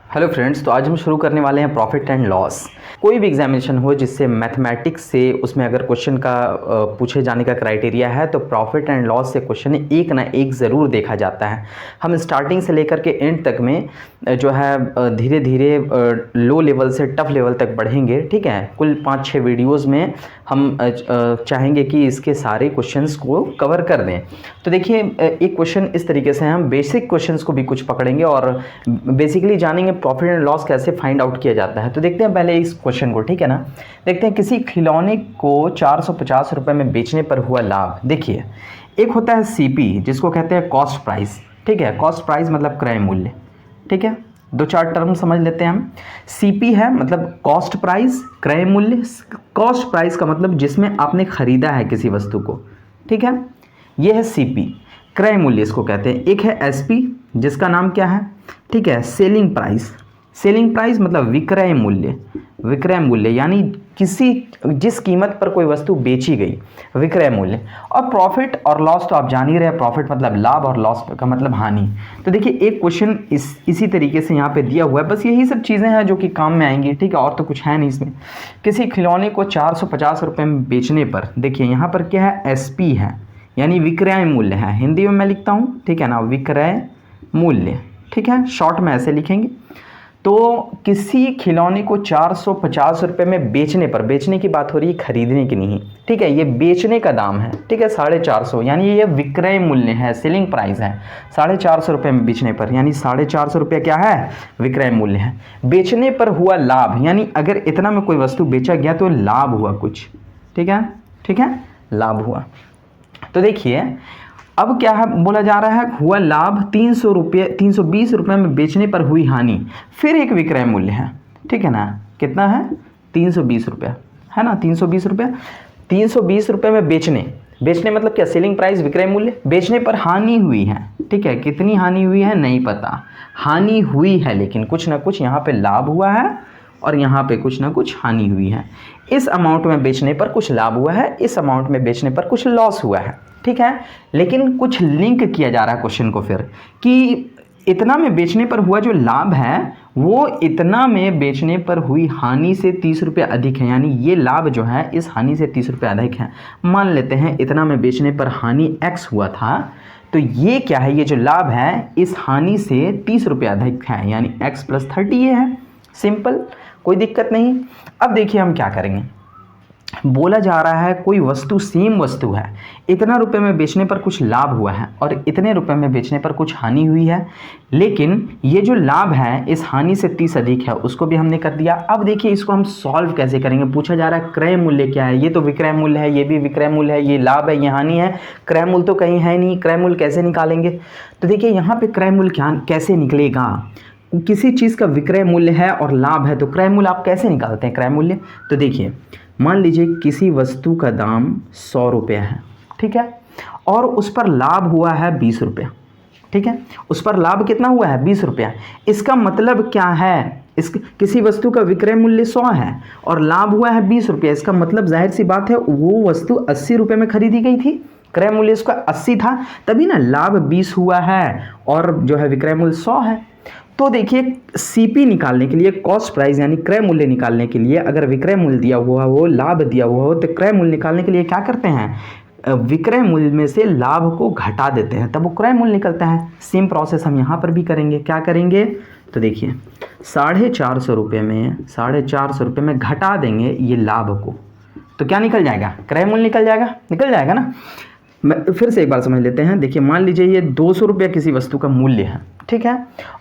Hello friends, तो आज हम शुरू करने वाले हैं प्रॉफिट एंड लॉस। कोई भी एग्जामिनेशन हो जिससे मैथमेटिक्स से उसमें अगर क्वेश्चन का पूछे जाने का क्राइटेरिया है तो प्रॉफिट एंड लॉस से क्वेश्चन एक ना एक ज़रूर देखा जाता है। हम स्टार्टिंग से लेकर के एंड तक में जो है धीरे धीरे लो लेवल से टफ लेवल तक बढ़ेंगे। ठीक है, कुल 5-6 वीडियोज़ में हम चाहेंगे कि इसके सारे क्वेश्चंस को कवर कर दें। तो देखिए, एक क्वेश्चन इस तरीके से हम बेसिक क्वेश्चंस को भी कुछ पकड़ेंगे और बेसिकली जानेंगे प्रॉफिट एंड लॉस कैसे फाइंड आउट किया जाता है। तो देखते हैं पहले इस क्वेश्चन को, ठीक है ना। देखते हैं, किसी खिलौने को 450 रुपये में बेचने पर हुआ लाभ। देखिए, एक होता है सीपी जिसको कहते हैं कॉस्ट प्राइस। ठीक है, कॉस्ट प्राइस मतलब क्रय मूल्य। ठीक है, 2-4 टर्म समझ लेते हैं हम। सीपी है मतलब कॉस्ट प्राइस, क्रय मूल्य। कॉस्ट प्राइस का मतलब जिसमें आपने खरीदा है किसी वस्तु को। ठीक है, ये है सीपी, क्रय मूल्य इसको कहते हैं। एक है एसपी जिसका नाम क्या है, ठीक है, सेलिंग प्राइस। सेलिंग प्राइस मतलब विक्रय मूल्य। विक्रय मूल्य यानी जिस कीमत पर कोई वस्तु बेची गई, विक्रय मूल्य। और प्रॉफिट और लॉस तो आप जान ही रहे, प्रॉफिट मतलब लाभ और लॉस का मतलब हानि। तो देखिए, एक क्वेश्चन इसी तरीके से यहाँ पे दिया हुआ है। बस यही सब चीज़ें हैं जो कि काम में आएंगी। ठीक है, और तो कुछ है नहीं इसमें। किसी खिलौने को 450 रुपये में बेचने पर, देखिए यहाँ पर क्या है, एसपी है यानी विक्रय मूल्य है। हिंदी में मैं लिखता हूँ, ठीक है ना, विक्रय मूल्य। ठीक है, शॉर्ट में ऐसे लिखेंगे। तो किसी खिलौने को 450 रुपये में बेचने पर, बेचने की बात हो रही है, खरीदने की नहीं। ठीक है, ये बेचने का दाम है। ठीक है, 450, यानी ये विक्रय मूल्य है, सेलिंग प्राइस है। 450 रुपये में बेचने पर यानी 450 रुपये क्या है, विक्रय मूल्य है। बेचने पर हुआ लाभ यानी अगर इतना में कोई वस्तु बेचा गया तो लाभ हुआ कुछ। ठीक है, ठीक है, लाभ हुआ। तो देखिए, अब क्या है, बोला जा रहा है हुआ लाभ 320 रुपये में बेचने पर हुई हानि। फिर एक विक्रय मूल्य है, ठीक है ना, कितना है, 320 रुपये है ना, 320 रुपये। 320 रुपये में बेचने मतलब क्या, सेलिंग प्राइस, विक्रय मूल्य। बेचने पर हानि हुई है। ठीक है, कितनी हानि हुई है नहीं पता, हानि हुई है, लेकिन कुछ ना कुछ यहाँ पे लाभ हुआ है और यहाँ पे कुछ ना कुछ हानि हुई है। इस अमाउंट में बेचने पर कुछ लाभ हुआ है, इस अमाउंट में बेचने पर कुछ लॉस हुआ है। ठीक है, लेकिन कुछ लिंक किया जा रहा है क्वेश्चन को फिर, कि इतना में बेचने पर हुआ जो लाभ है वो इतना में बेचने पर हुई हानि से 30 रुपये अधिक है। यानी ये लाभ जो है इस हानि से 30 रुपये अधिक है। मान लेते हैं इतना में बेचने पर हानि x हुआ था, तो ये क्या है, ये जो लाभ है इस हानि से 30 रुपये अधिक है, यानी x + 30 ये है। सिंपल, कोई दिक्कत नहीं। अब देखिए हम क्या करेंगे। बोला जा रहा है कोई वस्तु, सेम वस्तु है, इतना रुपए में बेचने पर कुछ लाभ हुआ है और इतने रुपए में बेचने पर कुछ हानि हुई है, लेकिन ये जो लाभ है इस हानि से 30 अधिक है, उसको भी हमने कर दिया। अब देखिए इसको हम सॉल्व कैसे करेंगे। पूछा जा रहा है क्रय मूल्य क्या है, ये तो विक्रय मूल्य है, ये भी विक्रय मूल्य है, ये लाभ है, ये हानि है, क्रय मूल्य तो कहीं है नहीं, क्रय मूल्य कैसे निकालेंगे। तो देखिए यहाँ पे क्रय मूल्य कैसे निकलेगा। किसी चीज़ का विक्रय मूल्य है और लाभ है, तो क्रय मूल्य आप कैसे निकालते हैं, क्रय मूल्य। तो देखिए, मान लीजिए किसी वस्तु का दाम 100 रुपये है, ठीक है, और उस पर लाभ हुआ है 20 रुपये। ठीक है, उस पर लाभ कितना हुआ है, 20 रुपया। इसका मतलब क्या है, किसी वस्तु का विक्रय मूल्य 100 है और लाभ हुआ है 20 रुपये। इसका मतलब जाहिर सी बात है वो वस्तु 80 रुपये में खरीदी गई थी, क्रय मूल्य उसका 80 था, तभी ना लाभ 20 हुआ है और जो है विक्रय मूल्य 100 है। तो देखिए, सीपी निकालने के लिए, कॉस्ट प्राइस यानी क्रय मूल्य निकालने के लिए, अगर विक्रय मूल्य दिया हुआ हो, लाभ दिया हुआ हो, तो क्रय मूल्य निकालने के लिए क्या करते हैं, विक्रय मूल्य में से लाभ को घटा देते हैं, तब वो क्रय मूल्य निकलता है। सेम प्रोसेस हम यहाँ पर भी करेंगे। क्या करेंगे, तो देखिए 450 रुपये में 450 रुपये में घटा देंगे ये लाभ को, तो क्या निकल जाएगा, क्रय मूल्य निकल जाएगा ना। मैं फिर से एक बार समझ लेते हैं। देखिए, मान लीजिए ये 200 रुपये किसी वस्तु का मूल्य है, ठीक है,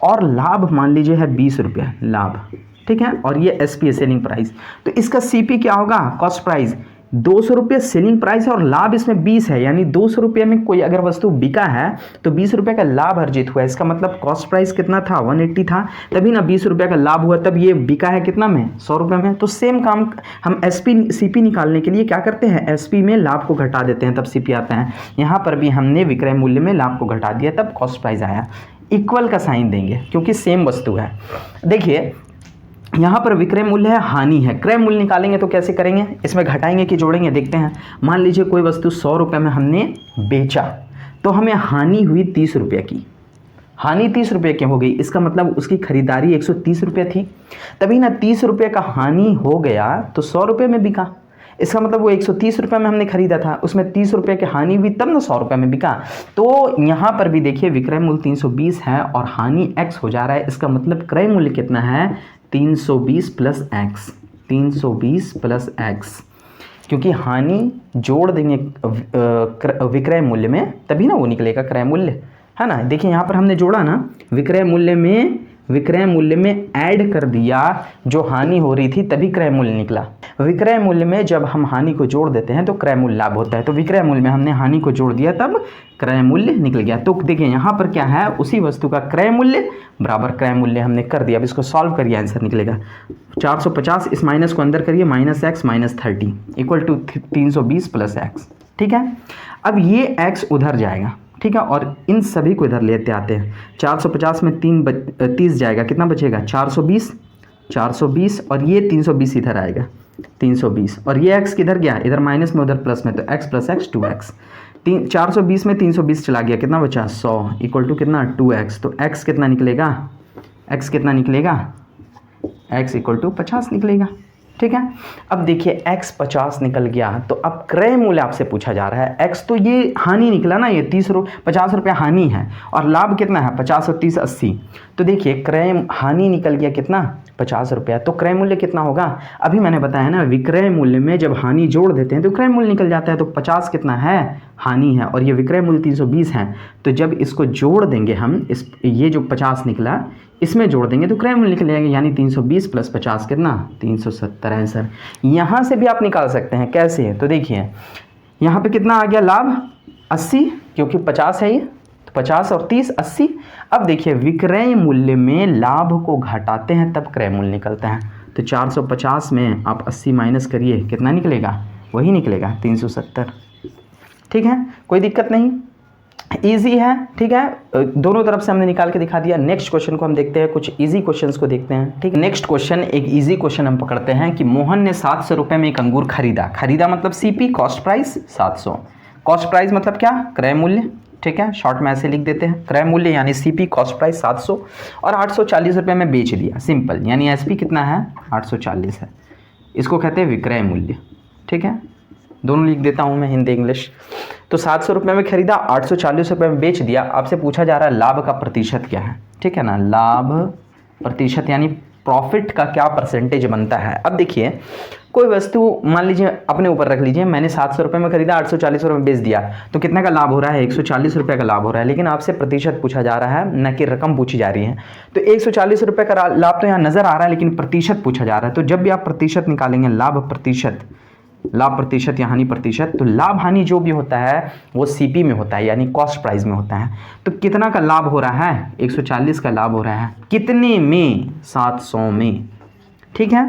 और लाभ मान लीजिए है 20 रुपये लाभ, ठीक है, और ये एसपी सेलिंग प्राइस। तो इसका सीपी क्या होगा, कॉस्ट प्राइस। 200 रुपये सेलिंग प्राइस है और लाभ इसमें 20 है, यानी 200 रुपये में कोई अगर वस्तु बिका है तो 20 रुपये का लाभ अर्जित हुआ है। इसका मतलब कॉस्ट प्राइस कितना था, 180 था, तभी ना 20 रुपये का लाभ हुआ, तब ये बिका है कितना में, 100 रुपये में। तो सेम काम हम सीपी निकालने के लिए क्या करते हैं, एसपी में लाभ को घटा देते हैं, तब सीपी आता है। यहाँ पर भी हमने विक्रय मूल्य में लाभ को घटा दिया, तब कॉस्ट प्राइस आया। इक्वल का साइन देंगे क्योंकि सेम वस्तु है। देखिए यहाँ पर विक्रय मूल्य है, हानि है, क्रय मूल्य निकालेंगे तो कैसे करेंगे, इसमें घटाएंगे कि जोड़ेंगे, देखते हैं। मान लीजिए कोई वस्तु 100 रुपये में हमने बेचा, तो हमें हानि हुई 30 रुपये की, हानि 30 रुपये की हो गई, इसका मतलब उसकी खरीदारी 130 रुपये थी, तभी ना 30 रुपये का हानि हो गया तो 100 रुपये में बिका। इसका मतलब वो 130 रुपये में हमने खरीदा था, उसमें 30 रुपये की हानि हुई तब ना 100 रुपये में बिका। तो यहाँ पर भी देखिए विक्रय मूल्य 320 है और हानि x हो जा रहा है, इसका मतलब क्रय मूल्य कितना है 320 प्लस एक्स, 320 प्लस एक्स, क्योंकि हानि जोड़ देंगे विक्रय मूल्य में तभी ना वो निकलेगा क्रय मूल्य, है ना। देखिए यहाँ पर हमने जोड़ा ना, विक्रय मूल्य में ऐड कर दिया जो हानि हो रही थी तभी क्रय मूल्य निकला। विक्रय मूल्य में जब हम हानि को जोड़ देते हैं तो क्रय मूल्य लाभ होता है, तो विक्रय मूल्य में हमने हानि को जोड़ दिया तब क्रय मूल्य निकल गया। तो देखिए यहाँ पर क्या है, उसी वस्तु का क्रय मूल्य बराबर क्रय मूल्य हमने कर दिया। अब इसको सॉल्व करिए, आंसर निकलेगा 450, इस माइनस को अंदर करिए, minus x minus 30 equal to 320 plus x. ठीक है, अब ये एक्स उधर जाएगा, ठीक है, और इन सभी को इधर लेते आते हैं। 450 में 30 जाएगा, कितना बचेगा 420 और ये 320 इधर आएगा 320, और ये x किधर गया, इधर माइनस में उधर प्लस में, तो x प्लस एक्स 2x। 420 में 320 चला गया, कितना बचा 100 इक्वल टू कितना 2x। तो x कितना निकलेगा, x इक्वल टू 50 निकलेगा। ठीक है, अब देखिए x 50 निकल गया, तो अब क्रय मूल्य आपसे पूछा जा रहा है। x तो ये हानि निकला ना, ये 50 रुपये हानि है और लाभ कितना है 50 और 30 80। तो देखिए क्रय हानि निकल गया कितना 50 रुपया, तो क्रय मूल्य कितना होगा। अभी मैंने बताया ना विक्रय मूल्य में जब हानि जोड़ देते हैं तो क्रय मूल्य निकल जाता है। तो 50 कितना है हानि है और ये विक्रय मूल्य 320 है, तो जब इसको जोड़ देंगे हम, ये जो 50 निकला इसमें जोड़ देंगे तो क्रय मूल्य निकल जाएगा, यानी 320 प्लस 50 कितना 370 आंसर। यहाँ से भी आप निकाल सकते हैं, कैसे है तो देखिए यहाँ पे कितना आ गया लाभ 80, क्योंकि 50 है ये, तो 50 और 30 80। अब देखिए विक्रय मूल्य में लाभ को घटाते हैं तब क्रय मूल्य निकलता है। तो 450 में आप 80 माइनस करिए, कितना निकलेगा, वही निकलेगा 370। ठीक है, कोई दिक्कत नहीं, इजी है। ठीक है, दोनों तरफ से हमने निकाल के दिखा दिया। नेक्स्ट क्वेश्चन को हम देखते हैं, कुछ इजी क्वेश्चंस को देखते हैं। ठीक है, नेक्स्ट क्वेश्चन एक इजी क्वेश्चन हम पकड़ते हैं कि मोहन ने 700 रुपये में एक अंगूर खरीदा मतलब CP cost price 700, cost price मतलब क्या क्रय मूल्य। ठीक है, शॉर्ट में ऐसे लिख देते हैं, क्रय मूल्य यानी सीपी कॉस्ट प्राइस 700 और 840 रुपये में बेच दिया, सिंपल, यानी एसपी कितना है 840 है, इसको कहते हैं विक्रय मूल्य। ठीक है, दोनों लिख देता हूँ मैं हिंदी इंग्लिश। तो 700 रुपये में खरीदा, 840 रुपये में बेच दिया। आपसे पूछा जा रहा है लाभ का प्रतिशत क्या है। ठीक है ना, लाभ प्रतिशत यानी प्रॉफिट का क्या परसेंटेज बनता है। अब देखिए कोई वस्तु मान लीजिए अपने ऊपर रख लीजिए, मैंने 700 रुपये में खरीदा, 840 रुपये में बेच दिया, तो कितना का लाभ हो रहा है 140 रुपये का लाभ हो रहा है। लेकिन आपसे प्रतिशत पूछा जा रहा है, न कि रकम पूछी जा रही है। तो 140 रुपये का लाभ तो यहाँ नज़र आ रहा है, लेकिन प्रतिशत पूछा जा रहा है। तो जब भी आप प्रतिशत निकालेंगे, लाभ प्रतिशत या हानि प्रतिशत, तो लाभ हानि जो भी होता है वो सीपी में होता है, यानी कॉस्ट प्राइस में होता है। तो कितना का लाभ हो रहा है 140 का लाभ हो रहा है, कितने में 700 में। ठीक है,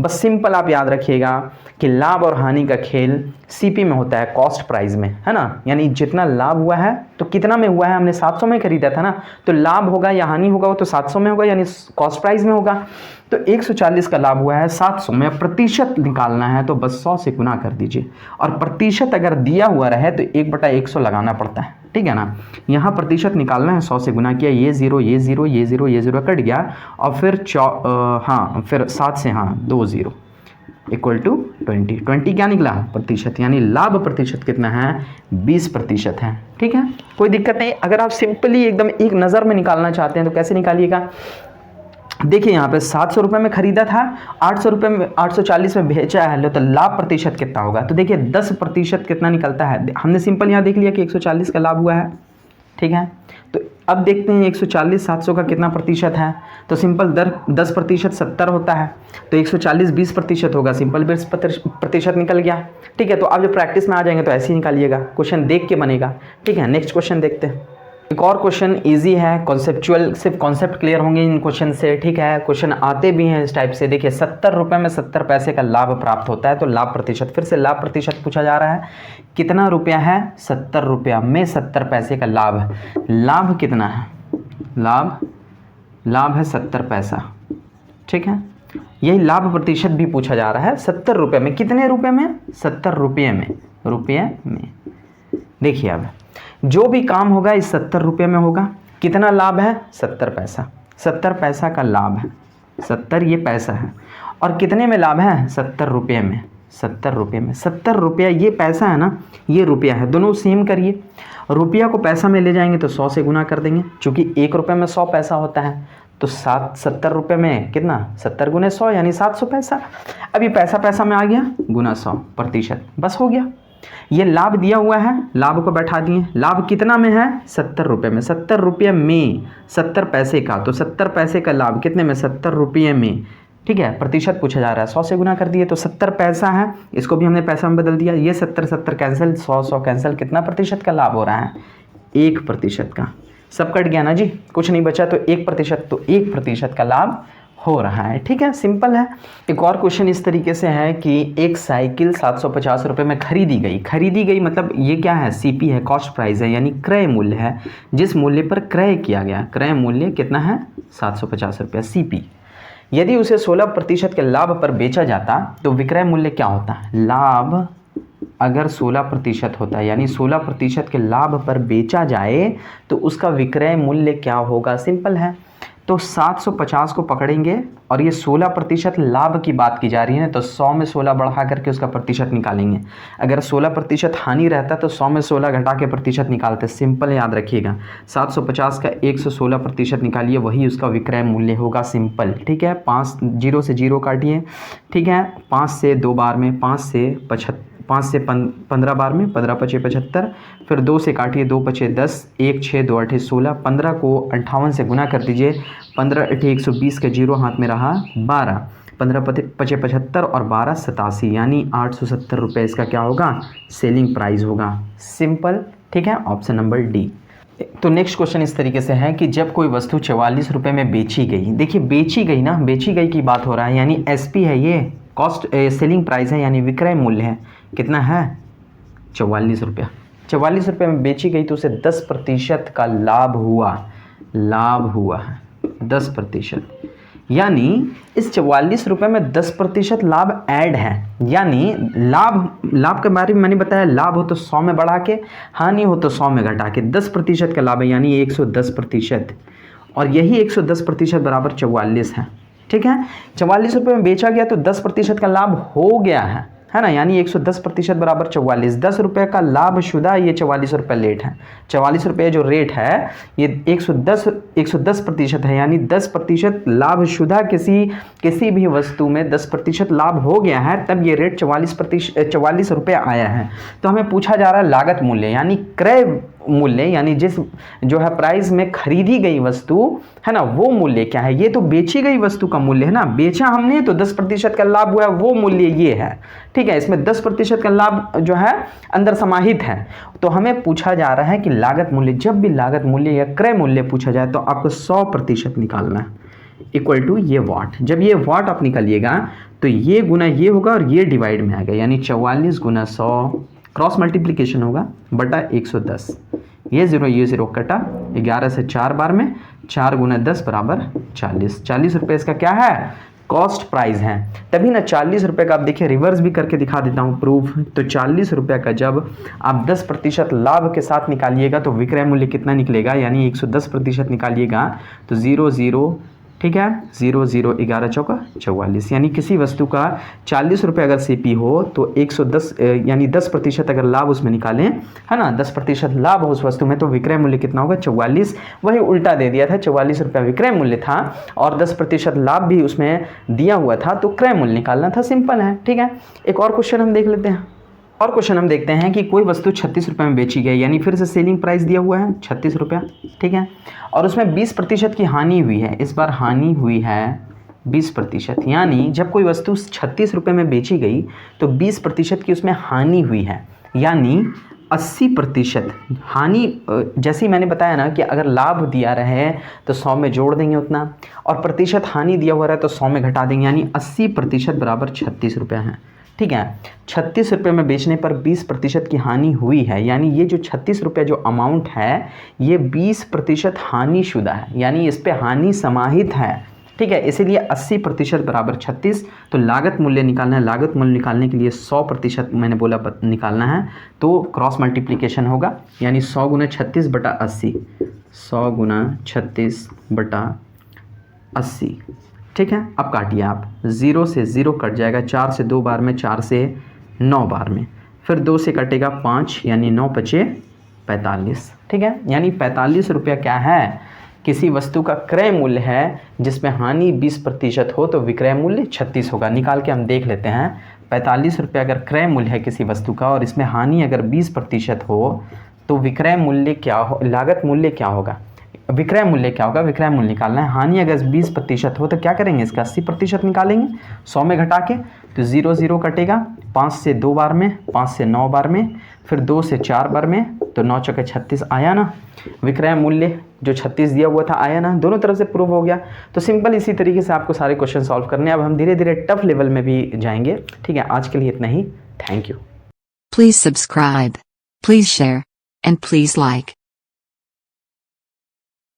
बस सिंपल आप याद रखिएगा कि लाभ और हानि का खेल सीपी में होता है, कॉस्ट प्राइस में, है ना। यानी जितना लाभ हुआ है तो कितना में हुआ है, हमने 700 में खरीदा था ना, तो लाभ होगा या हानि होगा वो तो 700 में होगा, यानी कॉस्ट प्राइस में होगा। तो 140 का लाभ हुआ है 700 में, प्रतिशत निकालना है तो बस 100 से गुना कर दीजिए। और प्रतिशत अगर दिया हुआ रहे तो 1/100 लगाना पड़ता है। ठीक है ना, यहाँ प्रतिशत निकालना है, 100 से गुना किया, ये 0 कट गया, और फिर फिर 7 से 2 0 इक्वल टू 20 क्या निकला प्रतिशत, यानी लाभ प्रतिशत कितना है 20% है। ठीक है, कोई दिक्कत नहीं। अगर आप सिंपली एकदम एक नज़र में निकालना चाहते हैं तो कैसे निकालिएगा, देखिए यहाँ पे 700 रुपये में खरीदा था, 840 में बेचा है, तो लाभ प्रतिशत कितना होगा। तो देखिए 10% कितना निकलता है, हमने सिंपल यहाँ देख लिया कि 140 का लाभ हुआ है। ठीक है, तो अब देखते हैं 140 700 का कितना प्रतिशत है। तो सिंपल 10% 70 होता है, तो 140 20% होगा, सिंपल 20% निकल गया। ठीक है, तो आप जब प्रैक्टिस में आ जाएंगे तो ऐसे ही निकालिएगा, क्वेश्चन देख के बनेगा। ठीक है, नेक्स्ट क्वेश्चन देखते हैं। एक और क्वेश्चन इजी है, कॉन्सेप्चुअल, सिर्फ कॉन्सेप्ट क्लियर होंगे इन क्वेश्चन से। ठीक है, क्वेश्चन आते भी हैं इस टाइप से। देखिए 70 रुपये में 70 पैसे का लाभ प्राप्त होता है, तो लाभ प्रतिशत, फिर से लाभ प्रतिशत पूछा जा रहा है, कितना रुपया है 70 रुपया में 70 पैसे का लाभ है। लाभ कितना है, लाभ है 70 पैसा। ठीक है, यही लाभ प्रतिशत भी पूछा जा रहा है 70 रुपये में, कितने रुपये में 70 रुपये में। देखिए अब जो भी काम होगा इस 70 रुपये में होगा। कितना लाभ है? 70 पैसा, 70 पैसा का लाभ है, 70 ये पैसा है। और कितने में लाभ है? 70 रुपये में, 70 रुपये में। 70 रुपया ये पैसा है ना, ये रुपया है, दोनों सेम करिए। रुपया को पैसा में ले जाएंगे तो 100 से गुना कर देंगे, चूँकि 1 रुपये में 100 पैसा होता है, तो 70 रुपये में कितना? 70 गुने 100 यानी 700 पैसा। अब ये पैसा पैसा में आ गया, गुना 100%, बस हो गया। ये लाभ दिया हुआ है, लाभ को बैठा दिए। लाभ कितना में है? 70 रुपये में। 70 रुपये में 70 पैसे का, तो 70 पैसे का लाभ कितने में? 70 रुपये में, ठीक है। प्रतिशत पूछा जा रहा है, 100 से गुना कर दिए तो 70 पैसा है, इसको भी हमने पैसा में बदल दिया। ये 70 कैंसिल, 100 कैंसिल, कितना प्रतिशत का लाभ हो रहा है? 1% का। सब कट गया ना जी, कुछ नहीं बचा, तो 1%, तो 1% का लाभ हो रहा है, ठीक है, सिंपल है। एक और क्वेश्चन इस तरीके से है कि एक साइकिल 750 रुपये में खरीदी गई, मतलब ये क्या है? सीपी है, कॉस्ट प्राइस है, यानी क्रय मूल्य है, जिस मूल्य पर क्रय किया गया। क्रय मूल्य कितना है? 750 रुपया, सीपी। यदि उसे 16% के लाभ पर बेचा जाता तो विक्रय मूल्य क्या होता है? लाभ अगर 16% होता है, यानी 16% के लाभ पर बेचा जाए तो उसका विक्रय मूल्य क्या होगा? सिंपल है। तो 750 को पकड़ेंगे और ये 16% लाभ की बात की जा रही है, तो 100 में 16 बढ़ा करके उसका प्रतिशत निकालेंगे। अगर 16% हानि रहता तो 100 में 16 घटा के प्रतिशत निकालते। सिंपल याद रखिएगा, 750 का 116% निकालिए, वही उसका विक्रय मूल्य होगा। सिंपल, ठीक है। 5 0 से 0 काटिए, ठीक है। 5 से 2 बार में, 5 से 15 बार में, 15 पचे 75, फिर 2 से काटिए, 2 पचे 10, 1 6 2 8 16, 15 को 58 से गुना कर दीजिए, 15 8 120 के 0 हाथ में रहा 12, 15 पचे 75 और 12 87, यानी 870 रुपये इसका क्या होगा? सेलिंग प्राइस होगा। सिंपल, ठीक है, ऑप्शन नंबर डी। तो नेक्स्ट क्वेश्चन इस तरीके से है कि जब कोई वस्तु 44 रुपये में बेची गई, देखिए बेची गई ना, बेची गई की बात हो रहा है, यानी एसपी है, ये कॉस्ट सेलिंग प्राइस है, यानी विक्रय मूल्य है। कितना है? 44 रुपया। 44 रुपये में बेची गई तो उसे 10% का लाभ हुआ है 10%, यानी इस 44 रुपये में 10% लाभ ऐड है। यानी लाभ के बारे में मैंने बताया, लाभ हो तो 100 में बढ़ा के, हानि हो तो 100 में घटा के, 10% का लाभ है, यानी 110%, और यही 110% बराबर 44 है, ठीक है। 44 रुपये में बेचा गया तो 10% का लाभ हो गया है ना, यानी 110% बराबर 44। 10 रुपये का लाभ शुदा, ये 44 रुपये लेट है। 44 रुपये जो रेट है ये 110% है, यानी 10% लाभ शुदा किसी भी वस्तु में 10% लाभ हो गया है, तब ये रेट 44 रुपये आया है। तो हमें पूछा जा रहा है लागत मूल्य, यानी क्रय मूल्य, यानी जिस जो है प्राइस में खरीदी गई वस्तु है ना, वो मूल्य क्या है? ये तो बेची गई वस्तु का मूल्य है ना, बेचा हमने तो 10% का लाभ हुआ, वो मूल्य ये है, ठीक है। इसमें 10% का लाभ जो है अंदर समाहित है। तो हमें पूछा जा रहा है कि लागत मूल्य, जब भी लागत मूल्य या क्रय मूल्य पूछा जाए तो आपको 100% निकालना है, इक्वल टू ये वाट। जब ये वाट आप निकालिएगा तो ये गुना ये होगा और ये डिवाइड में आएगा, यानी 44 गुना 100, क्रॉस मल्टीप्लिकेशन होगा, बटा 110। ये 0 कटा, 11 से 4 बार में, 4 गुना 10 बराबर 40। 40 रुपये इसका क्या है? कॉस्ट प्राइस है। तभी ना 40 रुपये का आप देखिए, रिवर्स भी करके दिखा देता हूँ प्रूफ। तो 40 रुपये का जब आप 10% लाभ के साथ निकालिएगा तो विक्रय मूल्य कितना निकलेगा? यानी 110% निकालिएगा तो 0, ठीक है, 0 0 11 चौका 44, यानी किसी वस्तु का 40 रुपये अगर सीपी हो तो 110, यानी 10% अगर लाभ उसमें निकालें, है ना, 10% लाभ हो उस वस्तु में, तो विक्रय मूल्य कितना होगा? 44। वही उल्टा दे दिया था, 44 रुपया विक्रय मूल्य था और 10% लाभ भी उसमें दिया हुआ था, तो क्रय मूल्य निकालना था। सिंपल है, ठीक है। एक और क्वेश्चन हम देख लेते हैं। और क्वेश्चन हम देखते हैं कि कोई वस्तु 36 रुपये में बेची गई, यानी फिर से सेलिंग प्राइस दिया हुआ है 36 रुपया, ठीक है, और उसमें 20% की हानि हुई है। इस बार हानि हुई है 20%, यानी जब कोई वस्तु 36 रुपये में बेची गई तो 20% की उसमें हानि हुई है, यानी 80% हानि। जैसे ही मैंने बताया ना कि अगर लाभ दिया रहे तो 100 में जोड़ देंगे उतना, और प्रतिशत हानि दिया हुआ रहा तो 100 में घटा देंगे, यानी 80% बराबर 36 रुपया है, ठीक है। 36 रुपये में बेचने पर 20% की हानि हुई है, यानी ये जो 36 रुपये जो अमाउंट है ये 20% हानि शुदा है, यानी इस पे हानि समाहित है, ठीक ठीक है, इसीलिए 80% बराबर 36। तो लागत मूल्य निकालना है, लागत मूल्य निकालने के लिए 100% मैंने बोला निकालना है, तो क्रॉस मल्टीप्लिकेशन होगा, यानी 100 गुना 36 बटा 80, 100 गुना 36 बटा 80। ठीक है, अब काटिए आप, 0 से 0 कट जाएगा, 4 से 2 बार में, 4 से 9 बार में, फिर 2 से कटेगा 5, यानी 9 बचे 45। ठीक है, यानी 45 रुपया क्या है, किसी वस्तु का क्रय मूल्य है जिसमें हानि 20% हो तो विक्रय मूल्य 36 होगा। निकाल के हम देख लेते हैं, 45 रुपया अगर क्रय मूल्य है किसी वस्तु का और इसमें हानि अगर 20% हो तो विक्रय मूल्य क्या हो, लागत मूल्य क्या होगा, विक्रय मूल्य क्या होगा, विक्रय मूल्य निकालना है। हानि अगर 20% हो तो क्या करेंगे, इसका 80% निकालेंगे 100 में घटा के, तो 0 0 कटेगा, 5 से 2 बार में, 5 से 9 बार में, फिर 2 से 4 बार में, तो 9 चौके 36 आया ना, विक्रय मूल्य जो 36 दिया हुआ था आया ना, दोनों तरफ से प्रूव हो गया। तो सिंपल इसी तरीके से आपको सारे क्वेश्चन सॉल्व करने हैं। अब हम धीरे धीरे टफ लेवल में भी जाएंगे। ठीक है, आज के लिए इतना ही, thank you. Please subscribe, please share, and please like.